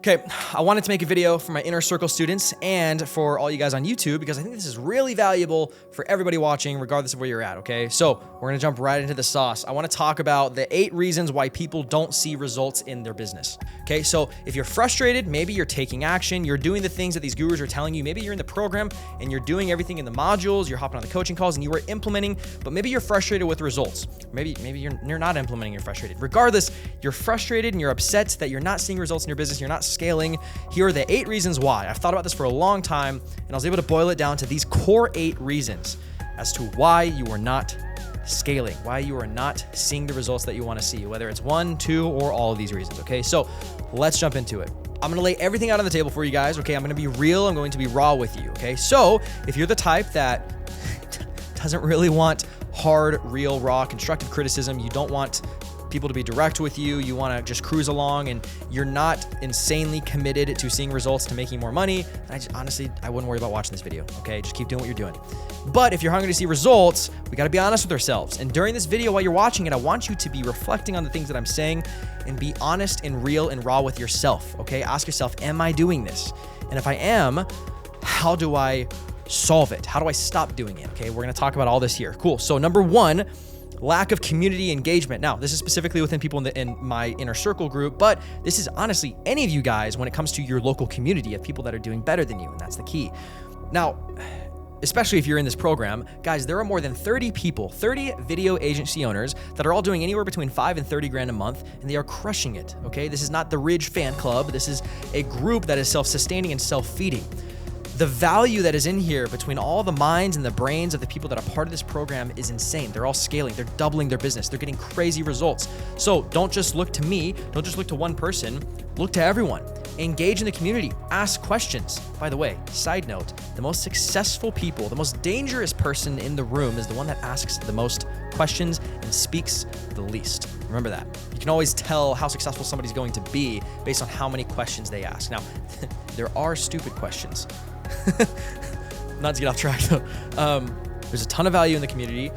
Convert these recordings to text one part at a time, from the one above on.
Okay, I wanted to make a video for my inner circle students and for all you guys on YouTube because I think this is really valuable for everybody watching, regardless of where you're at, okay? So we're gonna jump right into the sauce. I wanna talk about the 8 reasons why people don't see results in their business, okay? So if you're frustrated, maybe you're taking action, you're doing the things that these gurus are telling you, maybe you're in the program and you're doing everything in the modules, you're hopping on the coaching calls and you are implementing, but maybe you're frustrated with results. Maybe you're not implementing, you're frustrated. Regardless, you're frustrated and you're upset that you're not seeing results in your business, you're not scaling. Here are the 8 reasons why. I've thought about this for a long time and I was able to boil it down to these core 8 reasons as to why you are not scaling, why you are not seeing the results that you want to see, whether it's 1, 2, or all of these reasons, okay? So let's jump into it. I'm gonna lay everything out on the table for you guys, okay? I'm gonna be real, I'm going to be raw with you, okay? So if you're the type that doesn't really want hard, real, raw, constructive criticism, you don't want people to be direct with you, you want to just cruise along and you're not insanely committed to seeing results, to making more money, honestly, I wouldn't worry about watching this video, okay? Just keep doing what you're doing. But if you're hungry to see results, we got to be honest with ourselves. And during this video, while you're watching it, I want you to be reflecting on the things that I'm saying and be honest and real and raw with yourself, okay? Ask yourself, am I doing this? And if I am, how do I solve it? How do I stop doing it? Okay, we're going to talk about all this here. Cool. So number 1, lack of community engagement. Now, this is specifically within people in my inner circle group, but this is honestly any of you guys when it comes to your local community of people that are doing better than you, and that's the key. Now, especially if you're in this program, guys, there are more than 30 people, 30 video agency owners that are all doing anywhere between 5 and 30 grand a month, and they are crushing it, okay? This is not the Ridge fan club. This is a group that is self-sustaining and self-feeding. The value that is in here between all the minds and the brains of the people that are part of this program is insane. They're all scaling. They're doubling their business. They're getting crazy results. So don't just look to me. Don't just look to one person. Look to everyone. Engage in the community. Ask questions. By the way, side note, the most successful people, the most dangerous person in the room is the one that asks the most questions and speaks the least. Remember that. You can always tell how successful somebody's going to be based on how many questions they ask. Now, there are stupid questions. Not to get off track though. There's a ton of value in the community,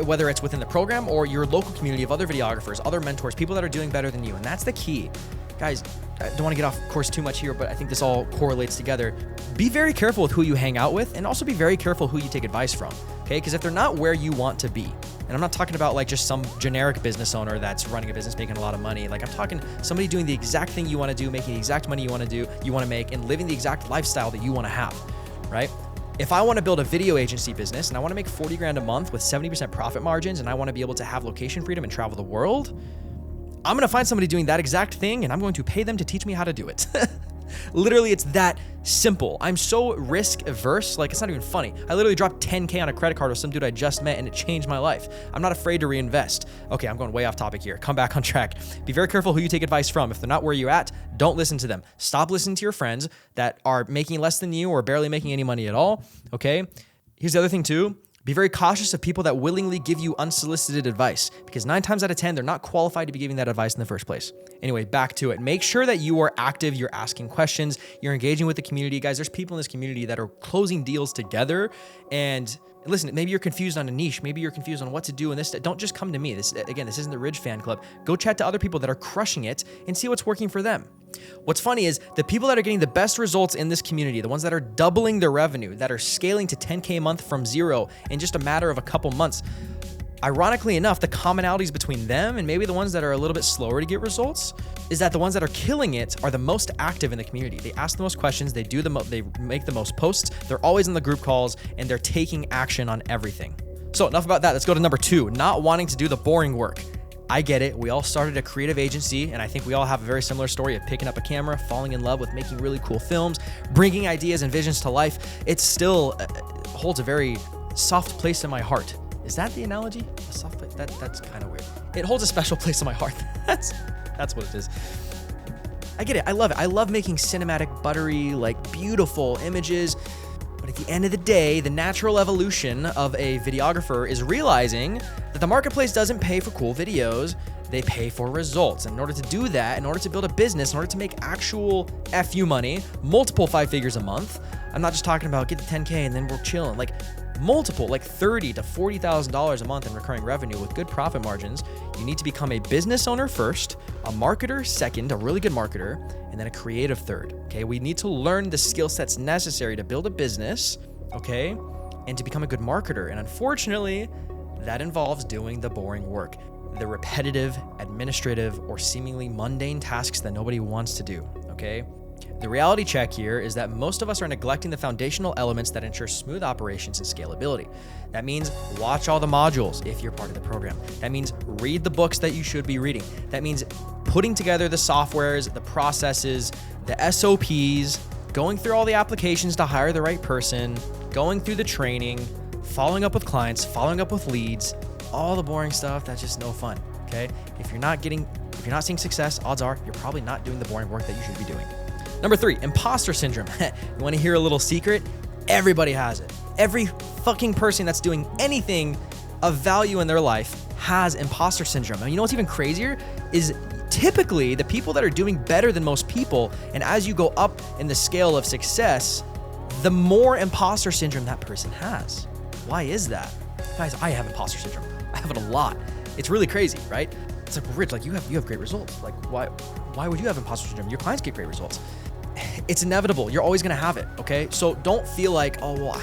whether it's within the program or your local community of other videographers, other mentors, people that are doing better than you. And that's the key. Guys, I don't want to get off course too much here, but I think this all correlates together. Be very careful with who you hang out with and also be very careful who you take advice from, okay? Because if they're not where you want to be, and I'm not talking about like just some generic business owner that's running a business making a lot of money. Like I'm talking somebody doing the exact thing you want to do, making the exact money you want to make, and living the exact lifestyle that you want to have, right? If I want to build a video agency business and I want to make 40 grand a month with 70% profit margins and I want to be able to have location freedom and travel the world, I'm going to find somebody doing that exact thing and I'm going to pay them to teach me how to do it. Literally, it's that simple. I'm so risk averse, like it's not even funny. I literally dropped 10K on a credit card with some dude I just met and it changed my life. I'm not afraid to reinvest. Okay, I'm going way off topic here. Come back on track. Be very careful who you take advice from. If they're not where you're at, don't listen to them. Stop listening to your friends that are making less than you or barely making any money at all, okay? Here's the other thing too. Be very cautious of people that willingly give you unsolicited advice because 9 times out of 10, they're not qualified to be giving that advice in the first place. Anyway, back to it. Make sure that you are active, you're asking questions, you're engaging with the community. Guys, there's people in this community that are closing deals together. And listen, maybe you're confused on a niche. Maybe you're confused on what to do in this. Don't just come to me. This isn't the Ridge fan club. Go chat to other people that are crushing it and see what's working for them. What's funny is the people that are getting the best results in this community, the ones that are doubling their revenue, that are scaling to 10K a month from zero in just a matter of a couple months, ironically enough, the commonalities between them and maybe the ones that are a little bit slower to get results is that the ones that are killing it are the most active in the community. They ask the most questions, they make the most posts, they're always in the group calls, and they're taking action on everything. So enough about that. Let's go to number 2, not wanting to do the boring work. I get it. We all started a creative agency, and I think we all have a very similar story of picking up a camera, falling in love with making really cool films, bringing ideas and visions to life. It still holds a very soft place in my heart. Is that the analogy? A soft place? That's kind of weird. It holds a special place in my heart. That's what it is. I get it. I love it. I love making cinematic, buttery, like beautiful images. But at the end of the day, the natural evolution of a videographer is realizing that the marketplace doesn't pay for cool videos. They pay for results. And in order to do that, in order to build a business, in order to make actual FU money, multiple 5 figures a month, I'm not just talking about get the 10K and then we're chilling. Like multiple, like $30,000 to $40,000 a month in recurring revenue with good profit margins, you need to become a business owner first, a marketer second, a really good marketer, and then a creative third. Okay, we need to learn the skill sets necessary to build a business, okay, and to become a good marketer. And unfortunately, that involves doing the boring work, the repetitive, administrative, or seemingly mundane tasks that nobody wants to do, okay? The reality check here is that most of us are neglecting the foundational elements that ensure smooth operations and scalability. That means watch all the modules if you're part of the program. That means read the books that you should be reading. That means putting together the softwares, the processes, the SOPs, going through all the applications to hire the right person, going through the training, following up with clients, following up with leads, all the boring stuff that's just no fun, okay? If you're not seeing success, odds are you're probably not doing the boring work that you should be doing. Number 3, imposter syndrome. You want to hear a little secret? Everybody has it. Every fucking person that's doing anything of value in their life has imposter syndrome. And you know what's even crazier is typically the people that are doing better than most people, and as you go up in the scale of success, the more imposter syndrome that person has. Why is that? Guys, I have imposter syndrome. I have it a lot. It's really crazy, right? It's like, Rich, like you have great results. Like why would you have imposter syndrome? Your clients get great results. It's inevitable. You're always going to have it, okay? So don't feel like, oh, well,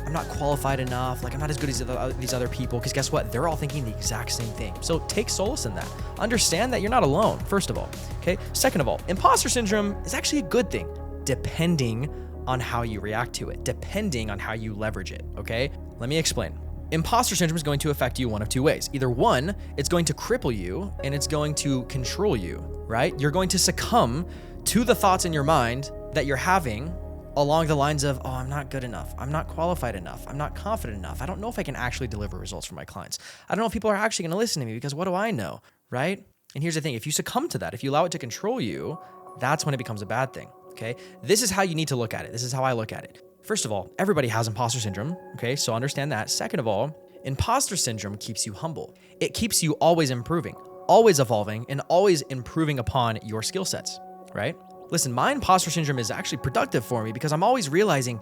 I'm not qualified enough. Like I'm not as good as these other people. Because guess what? They're all thinking the exact same thing. So take solace in that. Understand that you're not alone, first of all, okay? Second of all, imposter syndrome is actually a good thing, depending on how you react to it, depending on how you leverage it, okay? Let me explain. Imposter syndrome is going to affect you one of two ways. Either one, it's going to cripple you and it's going to control you, right? You're going to succumb to the thoughts in your mind that you're having along the lines of, oh, I'm not good enough. I'm not qualified enough. I'm not confident enough. I don't know if I can actually deliver results for my clients. I don't know if people are actually going to listen to me because what do I know, right? And here's the thing. If you succumb to that, if you allow it to control you, that's when it becomes a bad thing, okay? This is how you need to look at it. This is how I look at it. First of all, everybody has imposter syndrome, okay? So understand that. Second of all, imposter syndrome keeps you humble. It keeps you always improving, always evolving, and always improving upon your skill sets, right? Listen, my imposter syndrome is actually productive for me because I'm always realizing,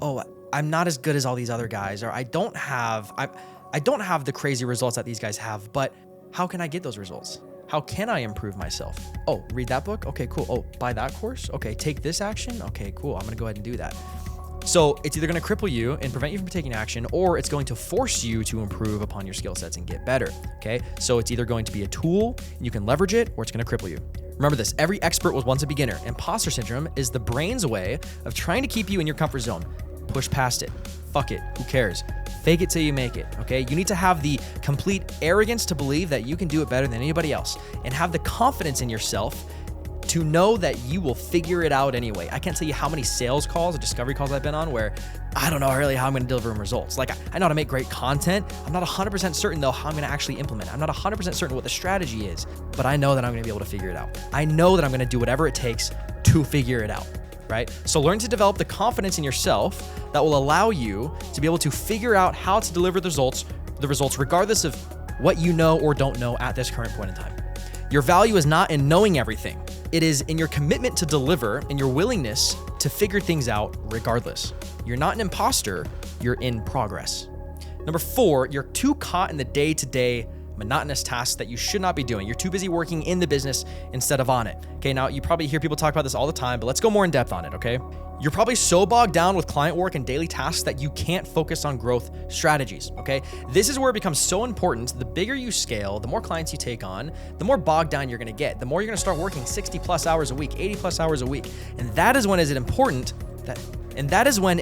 oh, I'm not as good as all these other guys, or I don't have the crazy results that these guys have, but how can I get those results? How can I improve myself? Oh, read that book? Okay, cool. Oh, buy that course? Okay, take this action? Okay, cool. I'm gonna go ahead and do that. So it's either going to cripple you and prevent you from taking action, or it's going to force you to improve upon your skill sets and get better, okay? So it's either going to be a tool and you can leverage it, or it's going to cripple you. Remember this, every expert was once a beginner. Imposter syndrome is the brain's way of trying to keep you in your comfort zone. Push past it. Fuck it. Who cares? Fake it till you make it, okay? You need to have the complete arrogance to believe that you can do it better than anybody else, and have the confidence in yourself to know that you will figure it out anyway. I can't tell you how many sales calls or discovery calls I've been on where I don't know really how I'm going to deliver results. Like I know how to make great content. I'm not 100% certain though how I'm going to actually implement it. I'm not 100% certain what the strategy is, but I know that I'm going to be able to figure it out. I know that I'm going to do whatever it takes to figure it out, right? So learn to develop the confidence in yourself that will allow you to be able to figure out how to deliver the results regardless of what you know or don't know at this current point in time. Your value is not in knowing everything. It is in your commitment to deliver and your willingness to figure things out regardless. You're not an imposter, you're in progress. Number 4, you're too caught in the day-to-day monotonous tasks that you should not be doing. You're too busy working in the business instead of on it. Okay, now you probably hear people talk about this all the time, but let's go more in depth on it, okay? You're probably so bogged down with client work and daily tasks that you can't focus on growth strategies, okay? This is where it becomes so important. The bigger you scale, the more clients you take on, the more bogged down you're gonna get. The more you're gonna start working 60 plus hours a week, 80 plus hours a week. And that is when it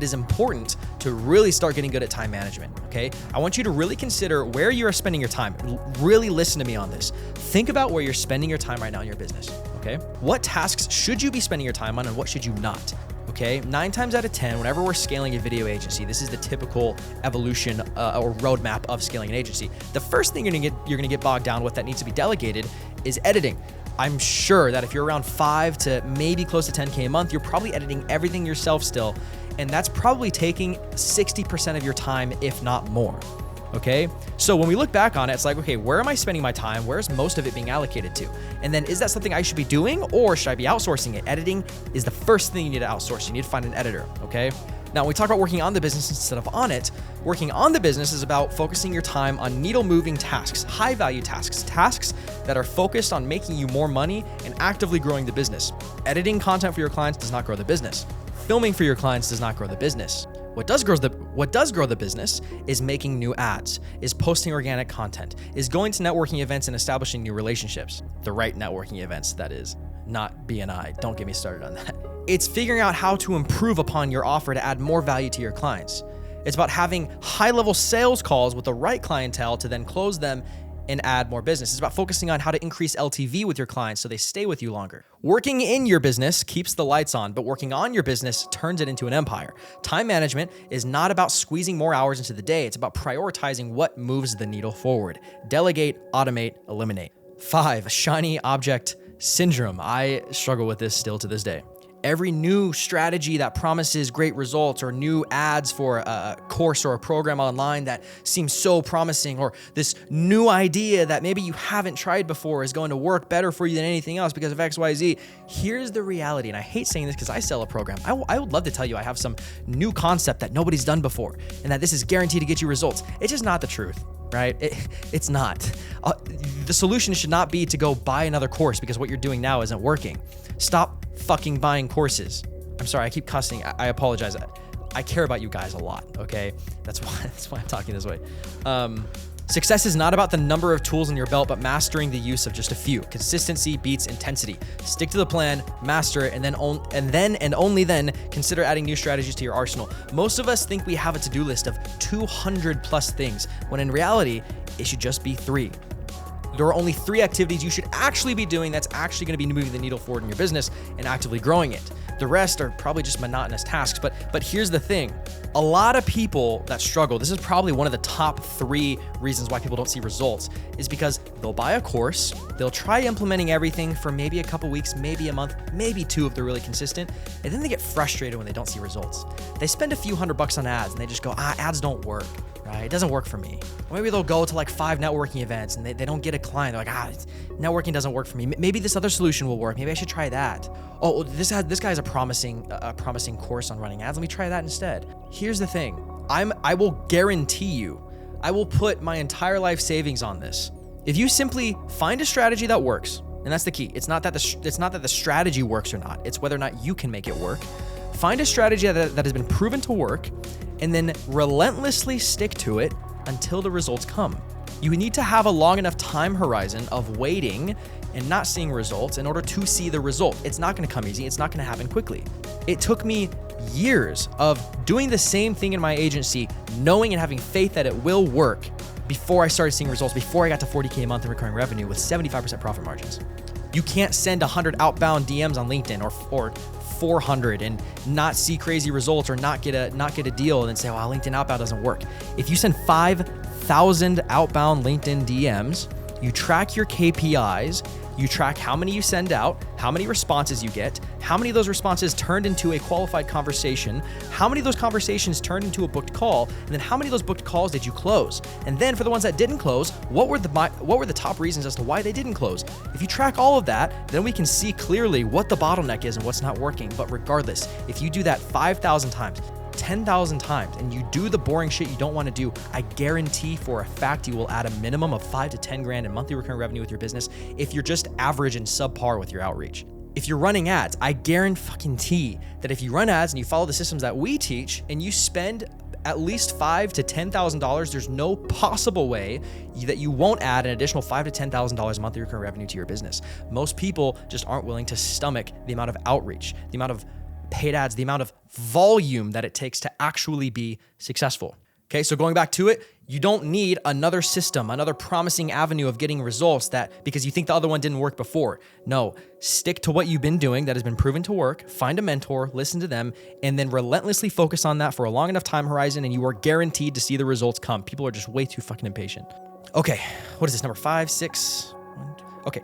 is important to really start getting good at time management, okay? I want you to really consider where you are spending your time. Really listen to me on this. Think about where you're spending your time right now in your business, okay? What tasks should you be spending your time on and what should you not? Okay, 9 times out of 10, whenever we're scaling a video agency, this is the typical evolution or roadmap of scaling an agency. The first thing you're gonna get bogged down with that needs to be delegated is editing. I'm sure that if you're around 5 to maybe close to 10K a month, you're probably editing everything yourself still, and that's probably taking 60% of your time, if not more. Okay, so when we look back on it, it's like, okay, where am I spending my time? Where's most of it being allocated to? And then is that something I should be doing, or should I be outsourcing it? Editing is the first thing you need to outsource. You need to find an editor, okay? Now, when we talk about working on the business instead of on it, working on the business is about focusing your time on needle-moving tasks, high-value tasks, tasks that are focused on making you more money and actively growing the business. Editing content for your clients does not grow the business. Filming for your clients does not grow the business. What does grow the business is making new ads, is posting organic content, is going to networking events and establishing new relationships. The right networking events, that is, not BNI. Don't get me started on that. It's figuring out how to improve upon your offer to add more value to your clients. It's about having high-level sales calls with the right clientele to then close them and add more business. It's about focusing on how to increase LTV with your clients so they stay with you longer. Working in your business keeps the lights on, but working on your business turns it into an empire. Time management is not about squeezing more hours into the day. It's about prioritizing what moves the needle forward. Delegate, automate, eliminate. 5, shiny object syndrome. I struggle with this still to this day. Every new strategy that promises great results, or new ads for a course or a program online that seems so promising, or this new idea that maybe you haven't tried before is going to work better for you than anything else because of XYZ. Here's the reality, and I hate saying this because I sell a program. I would love to tell you I have some new concept that nobody's done before and that this is guaranteed to get you results. It's just not the truth. Right? It's not. The solution should not be to go buy another course because what you're doing now isn't working. Stop fucking buying courses. I'm sorry, I keep cussing. I apologize. I care about you guys a lot, okay? That's why I'm talking this way. Success is not about the number of tools in your belt, but mastering the use of just a few. Consistency beats intensity. Stick to the plan, master it, and then only then consider adding new strategies to your arsenal. Most of us think we have a to-do list of 200 plus things, when in reality, it should just be 3. There are only 3 activities you should actually be doing that's actually going to be moving the needle forward in your business and actively growing it. The rest are probably just monotonous tasks. But here's the thing. A lot of people that struggle, this is probably one of the top 3 reasons why people don't see results, is because they'll buy a course, they'll try implementing everything for maybe a couple weeks, maybe a month, maybe 2 if they're really consistent, and then they get frustrated when they don't see results. They spend a few $100 on ads and they just go, ads don't work. Right? It doesn't work for me. Or maybe they'll go to like 5 networking events and they don't get a client. They're like, networking doesn't work for me. Maybe this other solution will work. Maybe I should try that. Oh, this guy has a promising course on running ads. Let me try that instead. Here's the thing. I will guarantee you, I will put my entire life savings on this. If you simply find a strategy that works, and that's the key. It's not that the strategy works or not. It's whether or not you can make it work. Find a strategy that has been proven to work, and then relentlessly stick to it until the results come. You need to have a long enough time horizon of waiting and not seeing results in order to see the result. It's not going to come easy. It's not going to happen quickly. It took me years of doing the same thing in my agency, knowing and having faith that it will work before I started seeing results, before I got to 40K a month in recurring revenue with 75% profit margins. You can't send 100 outbound DMs on LinkedIn or 400 and not see crazy results or not get a deal and then say, wow, LinkedIn outbound doesn't work. If you send 5,000 outbound LinkedIn DMs, you track your KPIs, you track how many you send out, how many responses you get, how many of those responses turned into a qualified conversation, how many of those conversations turned into a booked call, and then how many of those booked calls did you close? And then for the ones that didn't close, what were the top reasons as to why they didn't close? If you track all of that, then we can see clearly what the bottleneck is and what's not working. But regardless, if you do that 5,000 times, 10,000 times, and you do the boring shit you don't want to do, I guarantee for a fact you will add a minimum of 5 to 10 grand in monthly recurring revenue with your business if you're just average and subpar with your outreach. If you're running ads, I guarantee that if you run ads and you follow the systems that we teach and you spend at least $5,000 to $10,000, there's no possible way that you won't add an additional $5,000 to $10,000 monthly recurring revenue to your business. Most people just aren't willing to stomach the amount of outreach, the amount of paid ads, the amount of volume that it takes to actually be successful. Okay, so going back to it, you don't need another system, another promising avenue of getting results because you think the other one didn't work before. No, stick to what you've been doing that has been proven to work, find a mentor, listen to them, and then relentlessly focus on that for a long enough time horizon, and you are guaranteed to see the results come. People are just way too fucking impatient. Okay, what is this, number 5, 6? Okay.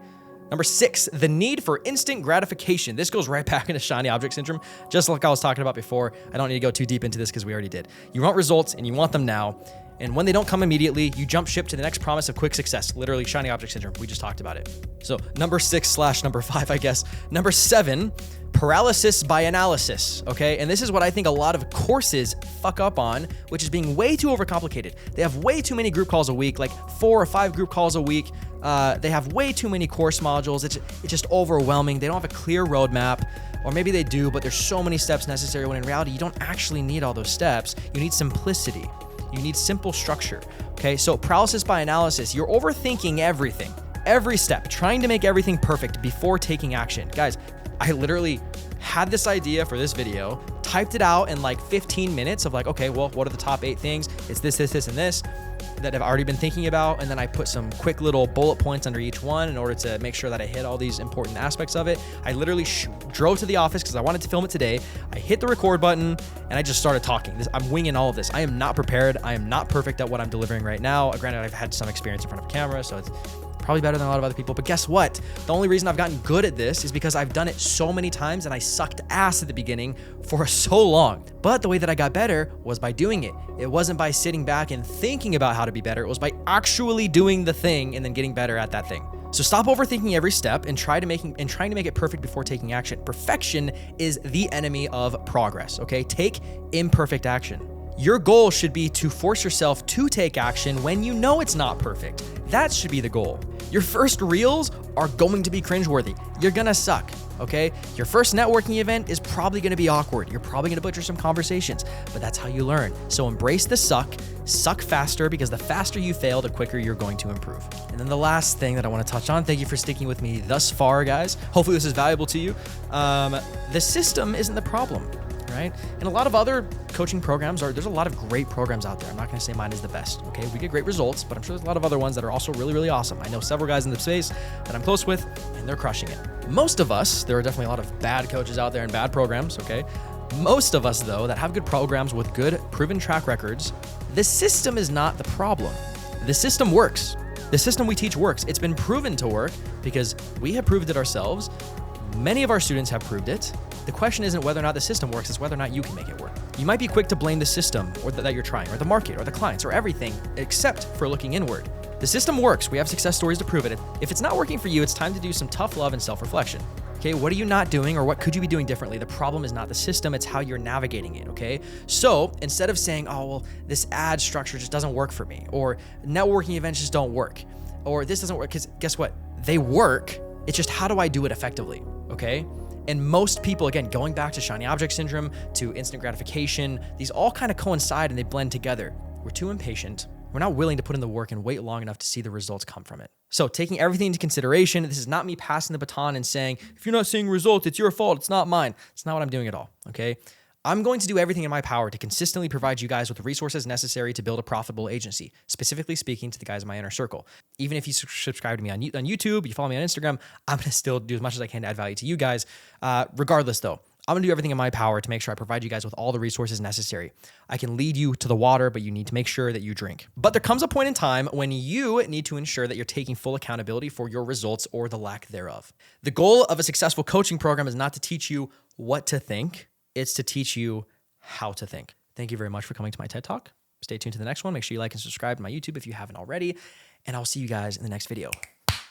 Number 6, the need for instant gratification. This goes right back into shiny object syndrome, just like I was talking about before. I don't need to go too deep into this because we already did. You want results and you want them now. And when they don't come immediately, you jump ship to the next promise of quick success, literally shiny object syndrome. We just talked about it. So number 6/5, I guess. Number 7, paralysis by analysis, okay? And this is what I think a lot of courses fuck up on, which is being way too overcomplicated. They have way too many group calls a week, like 4 or 5 group calls a week. They have way too many course modules. It's just overwhelming. They don't have a clear roadmap, or maybe they do, but there's so many steps necessary when in reality, you don't actually need all those steps. You need simplicity. You need simple structure, okay? So paralysis by analysis, you're overthinking everything, every step, trying to make everything perfect before taking action. Guys, I literally had this idea for this video, typed it out in like 15 minutes of like, okay, well, what are the top 8 things? It's this, this, this, and this that I've already been thinking about. And then I put some quick little bullet points under each one in order to make sure that I hit all these important aspects of it. I literally drove to the office because I wanted to film it today. I hit the record button and I just started talking. I'm winging all of this. I am not prepared. I am not perfect at what I'm delivering right now. Granted, I've had some experience in front of a camera, so it's probably better than a lot of other people. But guess what? The only reason I've gotten good at this is because I've done it so many times and I sucked ass at the beginning for so long. But the way that I got better was by doing it. It wasn't by sitting back and thinking about how to be better. It was by actually doing the thing and then getting better at that thing. So stop overthinking every step and trying to make it perfect before taking action. Perfection is the enemy of progress, okay? Take imperfect action. Your goal should be to force yourself to take action when you know it's not perfect. That should be the goal. Your first reels are going to be cringeworthy. You're gonna suck, okay? Your first networking event is probably gonna be awkward. You're probably gonna butcher some conversations, but that's how you learn. So embrace the suck faster, because the faster you fail, the quicker you're going to improve. And then the last thing that I wanna touch on, thank you for sticking with me thus far, guys. Hopefully this is valuable to you. The system isn't the problem. Right? And a lot of other coaching programs there's a lot of great programs out there. I'm not going to say mine is the best. Okay. We get great results, but I'm sure there's a lot of other ones that are also really, really awesome. I know several guys in the space that I'm close with and they're crushing it. Most of us, there are definitely a lot of bad coaches out there and bad programs. Okay. Most of us though, that have good programs with good proven track records, the system is not the problem. The system works. The system we teach works. It's been proven to work because we have proved it ourselves. Many of our students have proved it. The question isn't whether or not the system works, it's whether or not you can make it work. You might be quick to blame the system or that you're trying, or the market, or the clients, or everything, except for looking inward. The system works. We have success stories to prove it. If it's not working for you, it's time to do some tough love and self-reflection. Okay, what are you not doing, or what could you be doing differently? The problem is not the system, it's how you're navigating it, okay? So instead of saying, oh, well, this ad structure just doesn't work for me, or networking events just don't work, or this doesn't work, because guess what? They work. It's just, how do I do it effectively, okay? And most people, again, going back to shiny object syndrome, to instant gratification, these all kind of coincide and they blend together. We're too impatient. We're not willing to put in the work and wait long enough to see the results come from it. So taking everything into consideration, this is not me passing the baton and saying, if you're not seeing results, it's your fault, it's not mine. It's not what I'm doing at all, okay? I'm going to do everything in my power to consistently provide you guys with the resources necessary to build a profitable agency, specifically speaking to the guys in my inner circle. Even if you subscribe to me on YouTube, you follow me on Instagram, I'm going to still do as much as I can to add value to you guys. Regardless though, I'm going to do everything in my power to make sure I provide you guys with all the resources necessary. I can lead you to the water, but you need to make sure that you drink. But there comes a point in time when you need to ensure that you're taking full accountability for your results or the lack thereof. The goal of a successful coaching program is not to teach you what to think. It's to teach you how to think. Thank you very much for coming to my TED Talk. Stay tuned to the next one. Make sure you like and subscribe to my YouTube if you haven't already. And I'll see you guys in the next video.